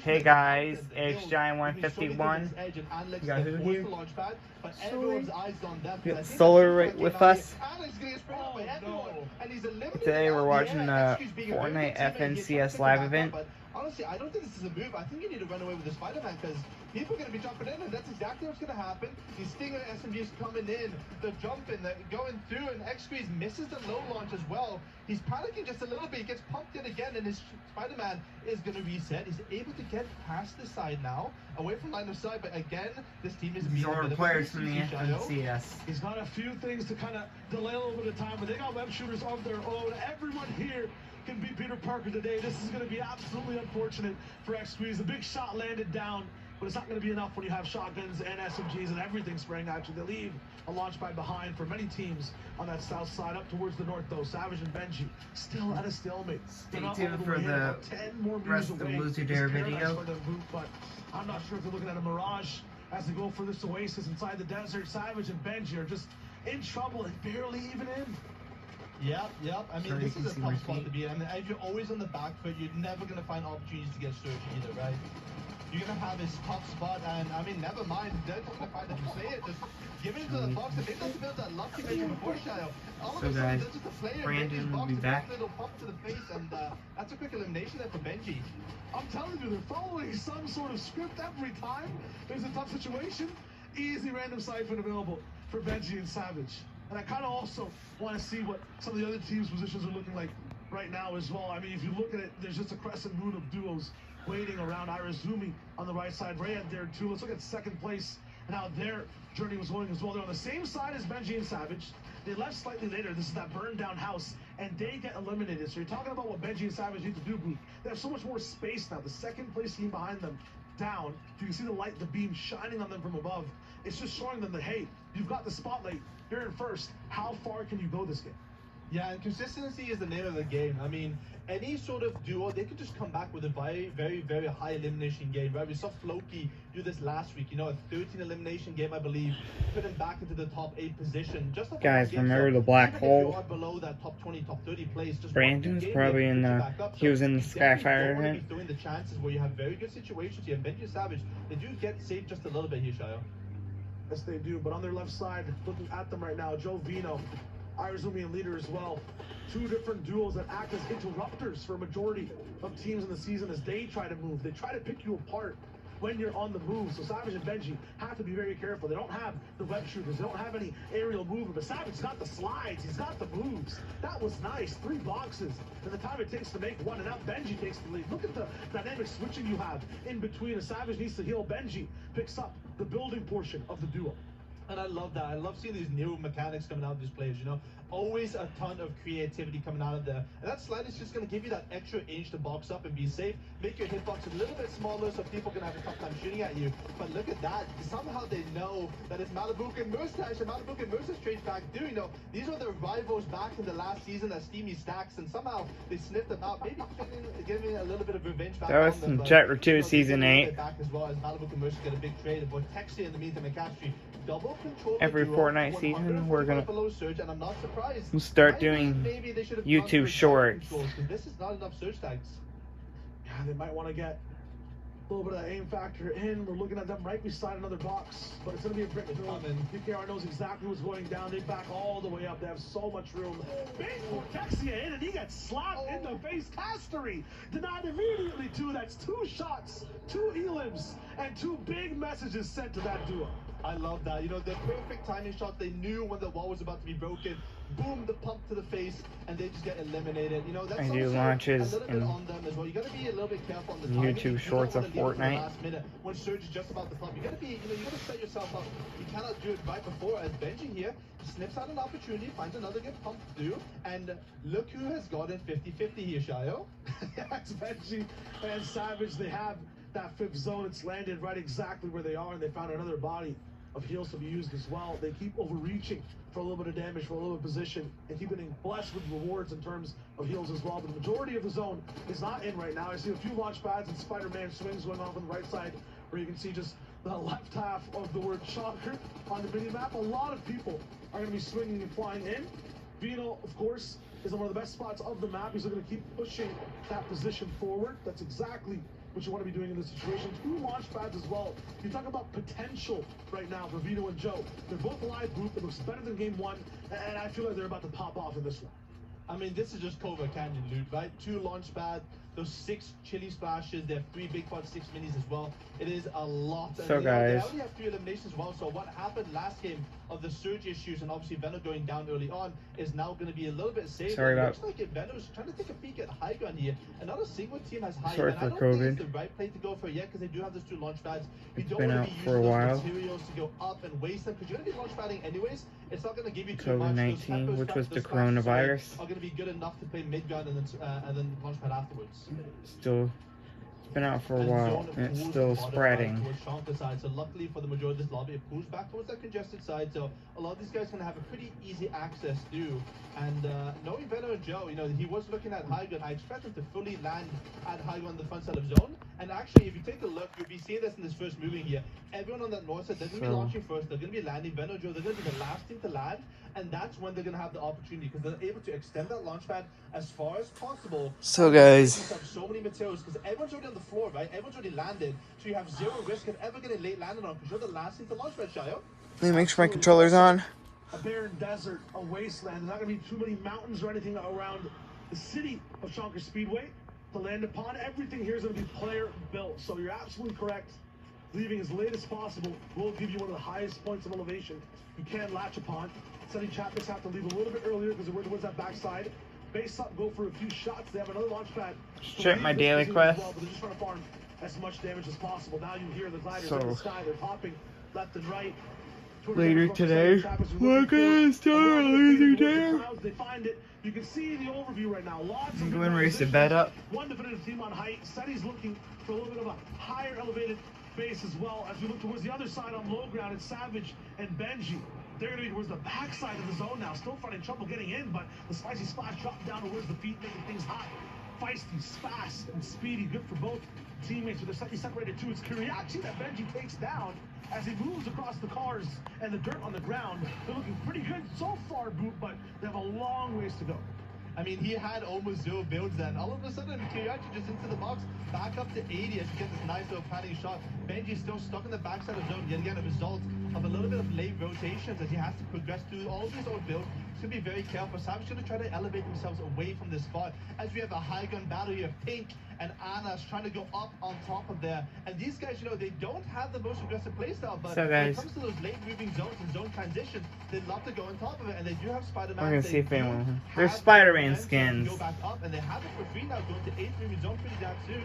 Hey guys, HGI151. You got who here? We got Solar right with us. Today we're watching the Fortnite FNCS live event. Honestly, I don't think this is a move. I think you need to run away with the Spider-Man because people are going to be jumping in, and that's exactly what's going to happen. These Stinger SMGs coming in, they're jumping, they're going through, and X-Squeeze misses the low launch as well. He's panicking just a little bit. He gets pumped in again, and his Spider-Man is going to reset. He's able to get past the side now, away from line of sight, but again, this team is These are players from the FNCS. He's got a few things to kind of delay a little bit of time, but they got web shooters of their own. Everyone here can beat Peter Parker today. This is going to be absolutely unfortunate for X-Squeeze. The big shot landed down, but it's not going to be enough when you have shotguns and SMGs and everything spraying at you. They leave a launch pad behind for many teams on that south side. Up towards the north, though, Savage and Benji still at a stalemate. Stay tuned for the rest of the Loser Dare video. But I'm not sure if they're looking at a mirage as they go for this oasis inside the desert. Savage and Benji are just in trouble and barely even in. Yep. I mean, this is a tough spot to be in. I mean, if you're always on the back foot, you're never going to find opportunities to get searched either, right? You're going to have this tough spot, and I mean, never mind. They're not going to find it. You say it, just give it to the box. And maybe that's build that luck you mentioned before, Shayo. All of a sudden, there's just a player. Brandon will be back. A little pump to the face, and that's a quick elimination there for Benji. I'm telling you, they're following some sort of script every time. There's a tough situation. Easy random siphon available for Benji and Savage. And I kind of also want to see what some of the other teams' positions are looking like right now as well. I mean, if you look at it, there's just a crescent moon of duos waiting around. Irizumi on the right side, Ray there too. Let's look at second place and how their journey was going as well. They're on the same side as Benji and Savage. They left slightly later. This is that burned down house, and they get eliminated. So you're talking about what Benji and Savage need to do, Booth. They have so much more space now. The second place team behind them down. You can see the light, the beam shining on them from above. It's just showing them that, hey, you've got the spotlight. You're in first. How far can you go this game? Yeah, and consistency is the name of the game. I mean, any sort of duo, they could just come back with a very high elimination game, right? We saw Floki do this last week, you know, a 13 elimination game, I believe, put him back into the top 8 position. Just guys, remember the black hole? If you are below that top 20, top 30 place, just Brandon's probably in the, he was in the Skyfire event. Doing the chances where you have very good situations. You have Benji Savage, they do get saved just a little bit here, Shayo. Yes, they do, but on their left side, looking at them right now, Joe Vino, Irizumi and Leader as well. Two different duos that act as interrupters for a majority of teams in the season as they try to move. They try to pick you apart when you're on the move. So Savage and Benji have to be very careful. They don't have the web shooters. They don't have any aerial movement. But Savage's got the slides. He's got the moves. That was nice. 3 boxes. And the time it takes to make one. And now Benji takes the lead. Look at the dynamic switching you have in between. A Savage needs to heal. Benji picks up the building portion of the duo. And I love that. I love seeing these new mechanics coming out of these players, you know. Always a ton of creativity coming out of there. And that slide is just going to give you that extra inch to box up and be safe. Make your hitbox a little bit smaller so people can have a tough time shooting at you. But look at that. Somehow they know that it's Malibu and Mustache. And Malibu and Mustache trades back too. You know, these are the rivals back in the last season as Steamy Stacks. And somehow they sniffed them out. Maybe giving a little bit of revenge back. That was some Jetter 2 Season 8. Back as well as Malibu and Mustache get a big trade. But Texie in the meantime and Catchy double control every Fortnite season we're gonna surge, and I'm not surprised. Start doing YouTube shorts. This is not enough surge tags. Yeah, they might want to get a little bit of that aim factor in. We're looking at them right beside another box, but it's going to be a brick throw. PKR knows exactly what's going down. They back all the way up. They have so much room. Big Vortexia in, and he gets slapped in the face. Castery denied immediately, too. That's 2 shots, 2 elims, and 2 big messages sent to that duo. I love that. You know, the perfect timing shot. They knew when the wall was about to be broken. Boom, the pump to the face, and they just get eliminated. You know, that's I do launches a little bit on them as well. You got to be a little bit careful on the timing. YouTube shorts of Fortnite. Last minute when Surge is just about to pump. You got to be, you know, you got to set yourself up. You cannot do it right before. As Benji here sniffs out an opportunity, finds another good pump to do, and look who has gotten 50-50 here, Shayo. That's Benji and Savage. They have that 5th zone. It's landed right exactly where they are, and they found another body of heals to be used as well. They keep overreaching for a little bit of damage, for a little bit of position, and keep getting blessed with rewards in terms of heals as well. But the majority of the zone is not in right now. I see a few launch pads and Spider-Man swings going off on the right side, where you can see just the left half of the word shocker on the mini map. A lot of people are going to be swinging and flying in. Vino, of course, is in one of the best spots of the map. He's going to keep pushing that position forward. That's exactly what you want to be doing in this situation. 2 launch pads as well. You talk about potential right now for Vino and Joe. They're both a live group. It looks better than game 1, and I feel like they're about to pop off in this one. I mean, this is just Cobra Canyon loot, right? 2 launch pads, those 6 chili splashes, they have 3 big pod, 6 minis as well. It is a lot. So guys, they only have 3 eliminations as well. So what happened last game of the surge issues and obviously Venom going down early on is now going to be a little bit safer. Sorry about. Looks like Venom's trying to take a peek at high ground here, and not a single team has high Sorry ground. for I don't think COVID. it's the right play to go for yet because they do have those 2 launch pads. You It's don't been want out to be for a using while. those materials to go up and waste them because you're going to be launch padding anyways. It's not going to give you too much. COVID-19, which was the coronavirus. Are going to be good enough to play mid ground and then launch pad afterwards. Still, it's been out for a while, and it's still spreading. So luckily for the majority of this lobby, it pulls back towards that congested side. So a lot of these guys are going to have a pretty easy access through. And knowing Venom and Joe, you know, he was looking at high ground. I expect him to fully land at high ground on the front side of zone. And actually, if you take a look, you'll be seeing this in this first moving here. Everyone on that north side, they're going to be launching first. They're going to be landing. Venom and Joe, they're going to be the last team to land. And that's when they're going to have the opportunity because they're able to extend that launch pad as far as possible. So guys, So many materials because everyone's already on the floor, right? Everyone's already landed. So you have 0 risk of ever getting late landed on because you're the last team to launch pad, Shayo. let me make sure my controller's on. A barren desert, a wasteland. There's not going to be too many mountains or anything around the city of Shankar Speedway to land upon. Everything here is going to be player built. So you're absolutely correct. Leaving as late as possible will give you one of the highest points of elevation you can latch upon. Sunny Chappies have to leave a little bit earlier because they're towards that backside. Base up, go for a few shots. They have another launch pad. Check my daily quest. Well, but they're just trying to farm as much damage as possible. Now you hear the gliders in the sky. They're popping left and right. Later today, we're gonna start losing there. They find it. You can see the overview right now. Lots I'm of going to raise the bed up. One definitive team on height. Sunny's looking for a little bit of a higher elevated base as well. As we look towards the other side on low ground, it's Savage and Benji. They're going to be towards the backside of the zone now. Still finding trouble getting in, but the spicy splash dropped down towards the feet, making things hot. Feisty, fast, and speedy. Good for both teammates. But they're slightly separated too. It's Kiriachi that Benji takes down as he moves across the cars and the dirt on the ground. They're looking pretty good so far, Boot, but they have a long ways to go. I mean, he had almost 0 builds then. All of a sudden, Kiriachi just into the box, back up to 80 as he gets this nice little padding shot. Benji's still stuck in the backside of zone. Yet again, a result of a little bit of late rotations as he has to progress through all of these old builds. He's going to be very careful. Savage going to try to elevate themselves away from this spot. As we have a high gun battle here, Pink and Anna's trying to go up on top of there. And these guys, you know, they don't have the most aggressive playstyle, but So when guys, it comes to those late moving zones and zone transitions, they love to go on top of it. And they do have Spider-Man. We're gonna see if anyone. There's Spider-Man skins. Go back up, and they have it for free now, going to 8th moving zone pretty damn soon.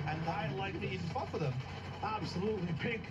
And that likely easy spot for them. Absolutely. Pink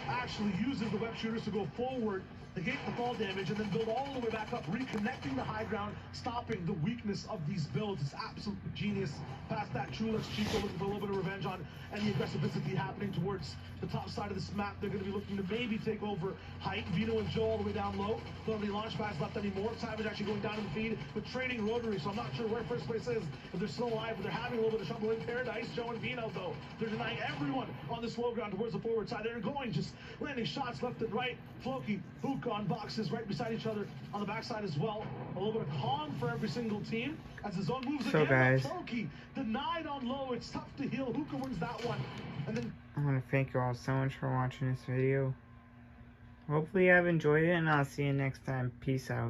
actually uses the web shooters to go forward, negate the fall damage, and then build all the way back up, reconnecting the high ground, stopping the weakness of these builds. It's absolutely genius. Past that, Chulex Chico looking for a little bit of revenge on any aggressivity happening towards the top side of this map. They're going to be looking to maybe take over height. Vino and Joe all the way down low. Don't have any launch pads left anymore. Savage actually going down in the feed with training rotary, so I'm not sure where first place is, if they're still alive, but they're having a little bit of trouble in paradise. Joe and Vino, though, they're denying everyone on this low ground towards the forward side. They're going, just landing shots left and right. Floki, Hook on boxes right beside each other on the backside as well. A little bit of calm for every single team as the zone moves So again. guys, Floki denied on low. It's tough to heal. Hookah wins that one. And then I want to thank you all so much for watching this video. Hopefully you have enjoyed it, and I'll see you next time. Peace out.